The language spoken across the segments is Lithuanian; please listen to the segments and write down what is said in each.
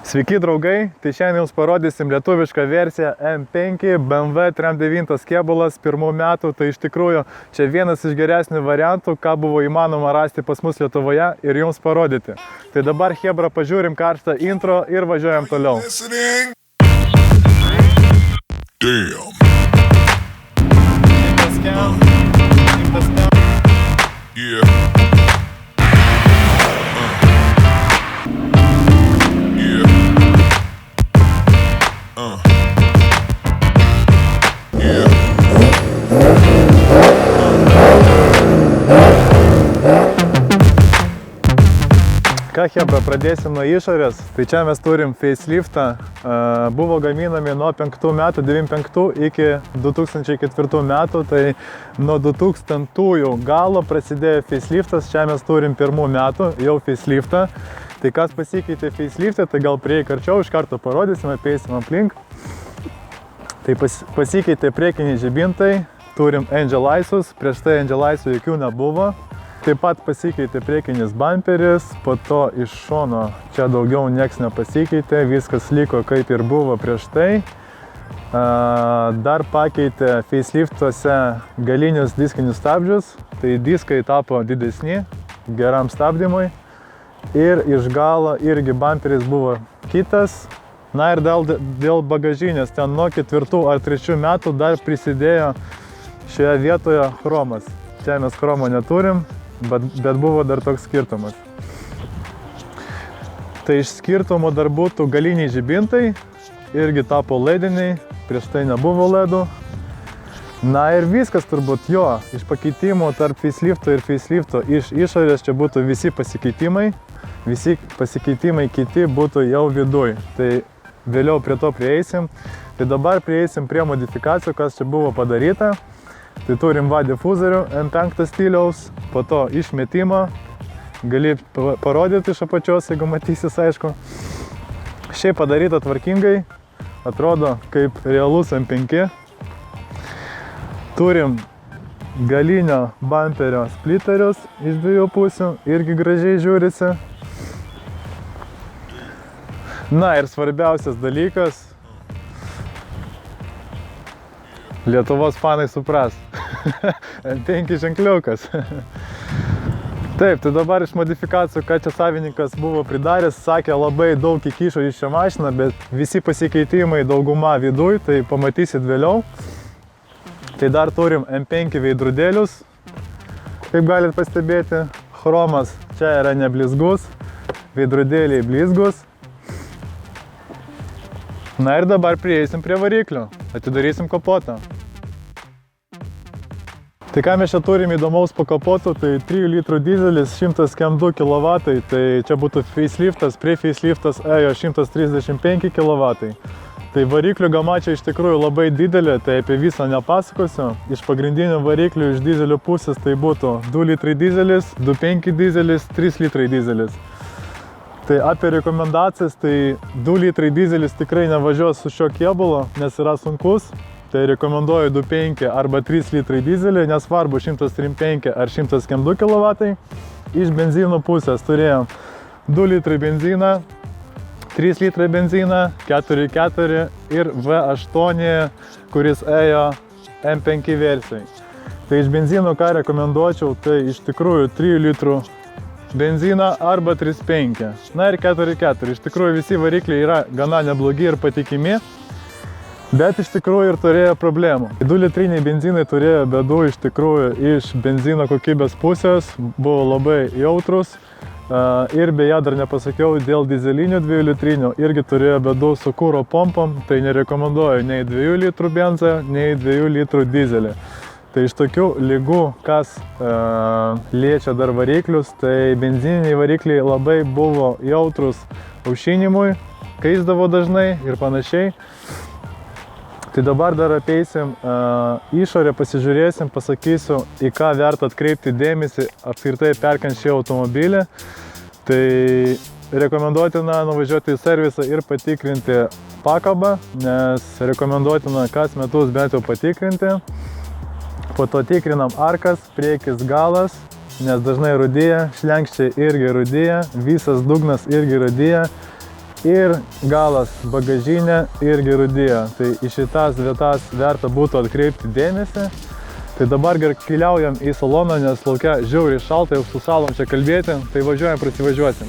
Sveiki draugai, tai šiandien jums parodysim lietuvišką versiją M5 BMW Tram 9 kėbulas pirmų metų. Tai iš tikrųjų čia vienas iš geresnių variantų, ką buvo įmanoma rasti pas mus Lietuvoje ir jums parodyti. Tai dabar chebra pažiūrim karštą intro ir važiuojam toliau. Ką chebra, pradėsim nuo išorės. Tai čia mes turim faceliftą. Buvo gaminami nuo 5 metų, 95 iki 2004 metų. Tai nuo 2000-ųjų galo prasidėjo faceliftas. Čia mes turim pirmų metų jau faceliftą. Tai kas pasikeitė facelifte, tai gal prieik arčiau, iš karto parodysim, apeisim aplink. Tai pasikeitė priekiniai žibintai. Turim Angel Lights, prieš tai Angel Lights jokių nebuvo. Taip pat pasikeitė priekinis bumperis, po to iš šono čia daugiau nieks nepasikeitė, viskas liko kaip ir buvo prieš tai. Dar pakeitė faceliftuose galinius diskinius stabdžius, tai diskai tapo didesni, geram stabdymui. Ir iš galo irgi bumperis buvo kitas. Na ir dėl bagažinės, ten nuo 4 ar 3 metų dar prisidėjo šioje vietoje chromas. Čia mes chromo neturim. Bet buvo dar toks skirtumas. Tai iš skirtumų dar būtų galiniai žibintai, irgi tapo lediniai, prieš tai nebuvo ledų. Na ir viskas turbūt jo, iš pakeitimų tarp facelifto ir facelifto iš išorės čia būtų visi pasikeitimai kiti būtų jau viduj. Tai vėliau prie to prieisim. Tai dabar prieisim prie modifikacijų, kas čia buvo padaryta. Tai turim va difuzorių M5 stiliaus, po to išmetimą, gali parodyti iš apačios, jeigu matysis, aišku. Šiaip padaryta tvarkingai, atrodo kaip realus M5. Turim galinio bumperio spliterius iš dviejų pusių, irgi gražiai žiūrisi. Na ir svarbiausias dalykas, Lietuvos fanai supras. M5 ženkliukas. Taip, tai dabar iš modifikacijų, ką čia savininkas buvo pridaręs, sakė, labai daug įkišo į šią mašiną, bet visi pasikeitimai dauguma viduj, tai pamatysit vėliau. Tai dar turim M5 veidrodėlius, kaip galit pastebėti. Chromas čia yra neblizgus, veidrodėliai blizgus. Na ir dabar prieisim prie variklio, atidarysim kapotą. Tai ką mes čia turim įdomaus po kapotu, tai 3 litrų dizelis, 102 kW, tai čia būtų faceliftas, prie faceliftas ėjo 135 kW. Tai variklio gama čia iš tikrųjų labai didelė, tai apie visą nepasakosiu. Iš pagrindinių variklių iš dizelio pusės tai būtų 2 litrai dizelis, 2.5 dizelis, 3 litrai dizelis. Tai apie rekomendacijas, tai 2 litrai dizelis tikrai nevažiuos su šio kėbulo, nes yra sunkus. Tai rekomenduoju 2.5 arba 3 litrai dizelį, nesvarbu 135 ar 102 kW. Iš benzinų pusės turėjom 2 litrai benziną, 3 litrai benziną, 4.4 ir V8, kuris ėjo M5 versijai. Tai iš benzinų ką rekomenduočiau, tai iš tikrųjų 3 litrų benziną arba 3.5. Na ir 4.4. Iš tikrųjų visi varikliai yra gana neblogi ir patikimi. Bet iš tikrųjų ir turėjo problemų. 2 litriniai benzinai turėjo bėdų iš tikrųjų iš benzino kokybės pusės, buvo labai jautrus. Ir beje, dar nepasakiau, dėl dizelinių 2 litrinių irgi turėjo bėdų su kuro pompom, tai nerekomenduoju nei 2 litrų benzą, nei 2 litrų dizelį. Tai iš tokių ligų, kas liečia dar variklius, tai benzininiai varikliai labai buvo jautrus aušinimui, kaisdavo dažnai ir panašiai. Tai dabar dar apeisim išorę, pasižiūrėsim, pasakysiu, į ką verta atkreipti dėmesį apskritai perkant šį automobilį. Tai rekomenduotina nuvažiuoti į servisą ir patikrinti pakabą, nes rekomenduotina kas metus bent jau patikrinti. Po to tikrinam arkas, priekis, galas, nes dažnai rūdija, šlenkščiai irgi rūdija, visas dugnas irgi rūdija. Ir galas bagažinė irgi rūdėjo. Tai į šitas vietas verta būtų atkreipti dėmesį. Tai dabar keliaujam į saloną, nes laukia žiauriai šalta, jau susalom čia kalbėti. Tai važiuojam, prasivažiuosim.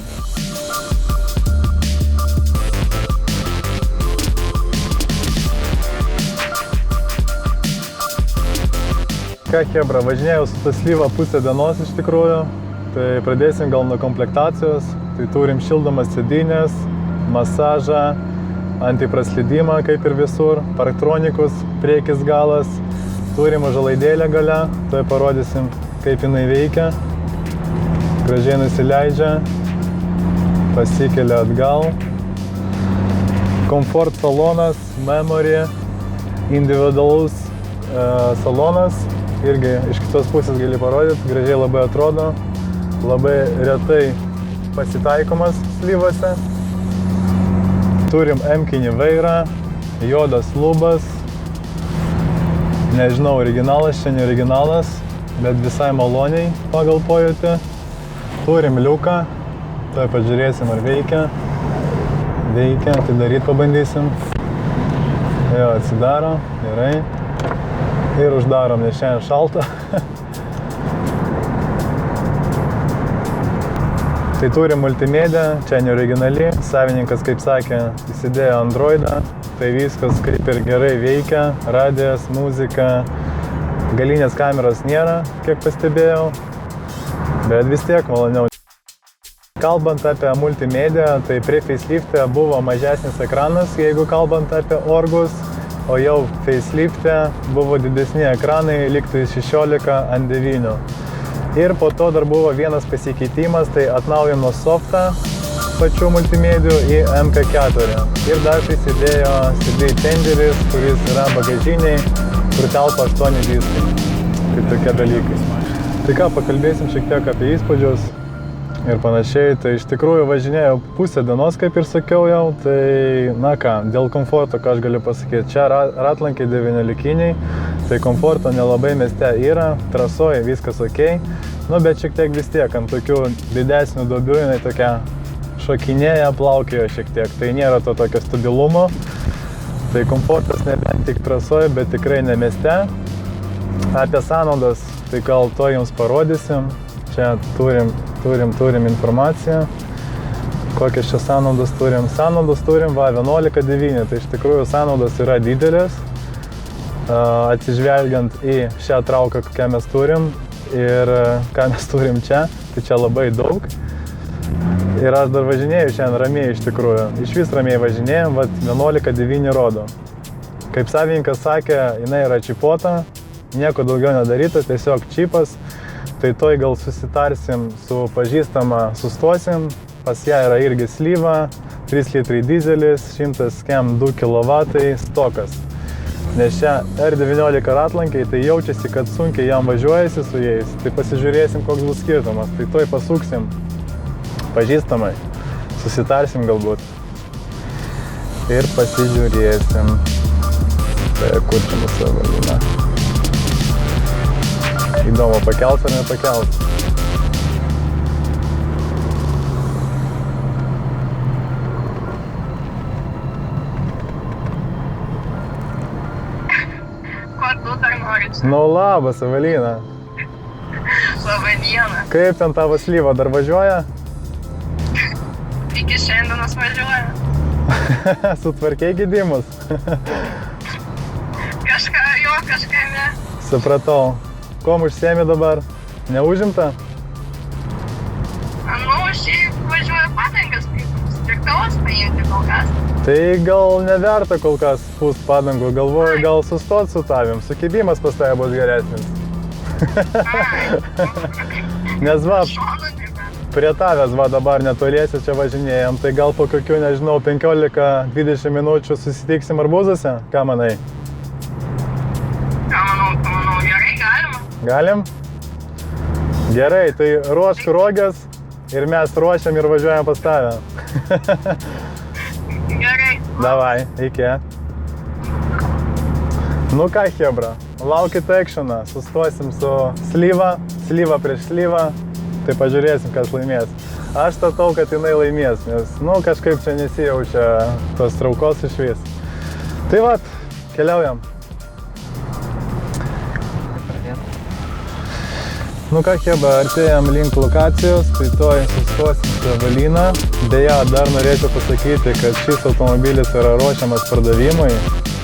Ką chebra, važinėjau su ta slyva pusę dienos iš tikrųjų. Tai pradėsim gal nuo komplektacijos. Tai turim šildomas sėdynės, masažą, antipraslydimą kaip ir visur, parktronikus, priekis galas, turim užalaidėlę gale, tai parodysim kaip jinai veikia, gražiai nusileidžia, pasikelia atgal, komfort salonas, memory, individualus salonas, irgi iš kitos pusės gali parodyti, gražiai labai atrodo, labai retai pasitaikomas slyvose. Turim M-kinį vairą, juodas lubas, nežinau, originalas, čia ne originalas, bet visai maloniai pagal pojūtį. Turim liuką, tai pažiūrėsim ar veikia. Veikia, tai daryt pabandysim. Jo, atsidaro, gerai. Ir uždarom, nes šiandien šalta. Tai turim multimediją, čia ne originali, savininkas, kaip sakė, įsidėjo Androidą, tai viskas kaip ir gerai veikia, radijas, muzika, galinės kameros nėra, kiek pastebėjau, bet vis tiek maloniau. Kalbant apie multimediją, tai prie facelifte buvo mažesnis ekranas, jeigu kalbant apie Orgus, o jau facelifte buvo didesni ekranai, liktų 16 ant 9. Ir po to dar buvo vienas pasikeitimas, tai atnaujino softą pačių multimedijų į MP4. Ir dar prisidėjo CD changeris, kuris yra bagažiniai, kur telpa 8 diskai. Tai tokie dalykai. Tai ką, pakalbėsim šiek tiek apie įspūdžius ir panašiai. Tai iš tikrųjų važinėjau pusę dienos, kaip ir sakiau jau. Tai, na ką, dėl komforto, ką aš galiu pasakyti. Čia ratlankiai 9-likiniai, tai komforto nelabai mieste yra, trasoje viskas ok. Nu, bet šiek tiek vis tiek, ant tokių didesnių duobių jinai tokia šokinėja, plaukioja šiek tiek. Tai nėra to tokio stabilumo. Tai komfortas nebent tik trasoje, bet tikrai ne mieste. Apie sąnaudas, tai gal to jums parodysim. Čia turim informaciją. Kokias čia sąnaudas turim? Sąnaudas turim 11,9. Tai iš tikrųjų sąnaudas yra didelės. Atsižvelgiant į šią trauką, kokią mes turim ir ką mes turim čia, tai čia labai daug. Ir aš dar važinėjau šiandien ramiai iš tikrųjų. Iš vis ramiai važinėjom, 11,9 rodo. Kaip savininkas sakė, jinai yra čipota, nieko daugiau nedaryta, tiesiog čipas. Tai toj gal susitarsim su pažįstama, sustosim. Pas ją yra irgi slyva, 3 litrai dizelis, 100 km 2 kW stokas. Nes čia R19 ratlankiai, tai jaučiasi, kad sunkiai jam važiuojasi su jais. Tai pasižiūrėsim, koks bus skirtumas. Tai toj pasuksim pažįstamai, susitarsim galbūt. Ir pasižiūrėsim. Tai kur čia mūsų valina. Įdomu, pakels ar nepakels. Nu labas, Evelina. Labą dieną. Kaip ten tavo slyva, dar važiuoja? Iki šiandienos važiuoja. Sutvarkei gydimus? Kažką jo, kažką ne. Supratau. Kom užsiemi dabar? Neužimta? Nu, šiaip važiuoja padangas, tik tavos paimti kol kas. Tai gal neverta kol kas pūst padangų, galvoju gal sustot su tavim, sukibimas pas tave bus geresnis. Nes va, prie tavęs va dabar netoliesi čia važinėjom, tai gal po kokių, nežinau, 15-20 minučių susitiksim arbūzuose, ką manai? Ką manau, gerai, galima. Galim? Gerai, tai ruošk roges ir mes ruošiam ir važiuojam pas tave. Gerai. Davai, iki. Nu ką, chebra, laukit actioną, sustosim su slyva prieš slyvą, tai pažiūrėsim, kas laimės. Aš statau, kad jinai laimės, nes, kažkaip čia nesijaučia tos traukos iš vis. Tai vat, keliaujam. Ką, Cheba, artėjam link lokacijos, tai to sustosim prie Valyną. Beje, dar norėčiau pasakyti, kad šis automobilis yra ruošiamas pardavimui,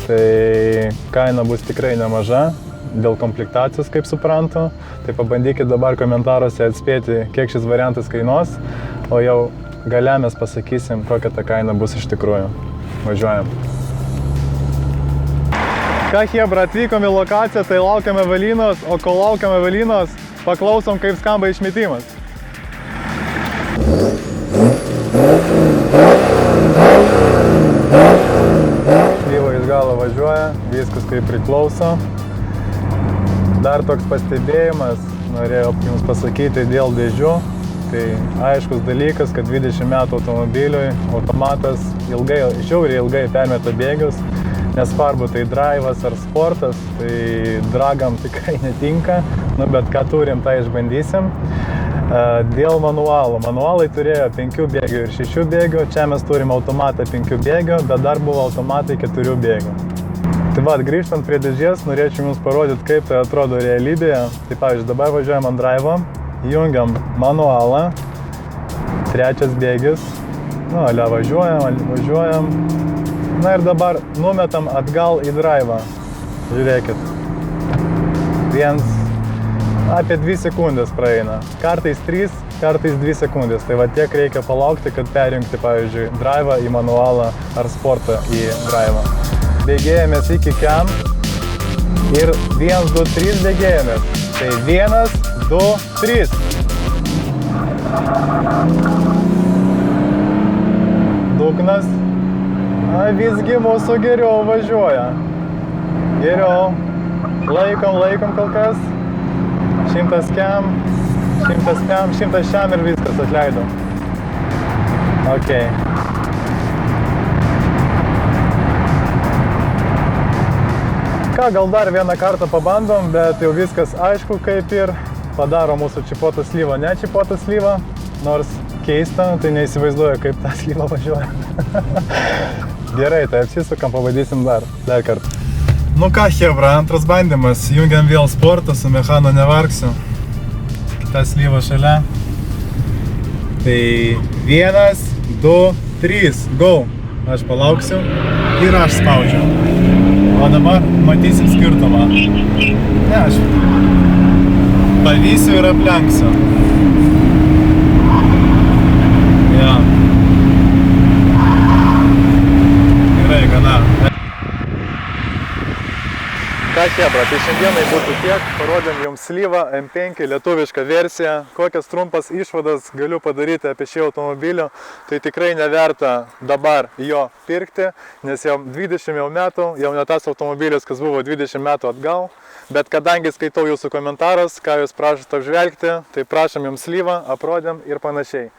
tai kaina bus tikrai nemaža. Dėl komplektacijos, kaip suprantu, tai pabandykit dabar komentaruose atspėti, kiek šis variantas kainuos, o jau gale mes pasakysim, kokia ta kaina bus iš tikrųjų. Važiuojam. Ką, Chebra, atvykom į lokaciją, tai laukiame Valynos, o kol laukiame Valynos, paklausom, kaip skamba išmetimas. Slyva iš galo važiuoja, viskas kaip priklauso. Dar toks pastebėjimas, norėjau jums pasakyti dėl dėžių. Tai aiškus dalykas, kad 20 metų automobiliui automatas žiauriai ilgai permeta bėgius. Nesvarbu, tai drivas ar sportas, tai dragam tikrai netinka, bet ką turim, tai išbandysim. Dėl manualų. Manualai turėjo 5 bėgių ir 6 bėgių, čia mes turim automatą 5 bėgių, bet dar buvo automatai 4 bėgių. Tai va, grįžtant prie dėžės, norėčiau jums parodyti, kaip tai atrodo realybėje. Tai pavyzdžiui, dabar važiuojam ant drive'o, jungiam manualą, 3 bėgis, važiuojam. Na ir dabar numetam atgal į drive'ą. Žiūrėkit. Apie 2 sekundės praeina. Kartais 3, kartais 2 sekundės. Tai va tiek reikia palaukti, kad perjungti, pavyzdžiui, drive'ą į manualą ar sportą į drive'ą. Bėgėjamės iki kiam ir 1, 2, 3 bėgėjamės. Tai 1, 2, 3. Dugnas. Visgi mūsų geriau važiuoja. Geriau. Laikom kol kas. 100 kiam, 100 šiam ir viskas atleidom. Ok. Gal dar vieną kartą pabandom, bet jau viskas aišku, kaip ir padaro mūsų čipotą slyvą, ne čipotą slyvą, nors keista, tai neįsivaizduoju, kaip ta slyva važiuoja. Gerai, tai apsisukam, pabandysim dar kartą. Ką, Chebra, antras bandymas, jungiam vėl sportą, su mechano nevargsiu. Kita slyva šalia. Tai 1, 2, 3, go! Aš palauksiu ir aš spaudžiu. O dabar matysim skirtumą. Ne, aš pavysiu ir aplenksiu. Ja. Gerai, gana. Ką, Chebra, tai šiandienai būtų tiek. Parodėm jums slyvą M5 lietuvišką versiją. Kokias trumpas išvadas galiu padaryti apie šį automobilį. Tai tikrai neverta dabar jo pirkti, nes jau 20 metų, jau ne tas automobilis, kas buvo 20 metų atgal. Bet kadangi skaitau jūsų komentarus, ką jūs prašote apžvelgti, tai prašom jums slyvą, aprodėm ir panašiai.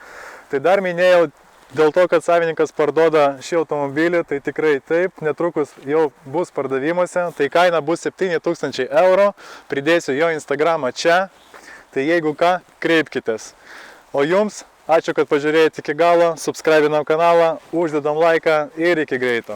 Tai dar minėjau, dėl to, kad savininkas parduoda šį automobilį, tai tikrai taip, netrukus jau bus pardavimuose, tai kaina bus 7000 €, pridėsiu jo Instagramą čia, tai jeigu ką, kreipkitės. O jums, ačiū, kad pažiūrėjote iki galo, subscribinam kanalą, uždedam laiką ir iki greito.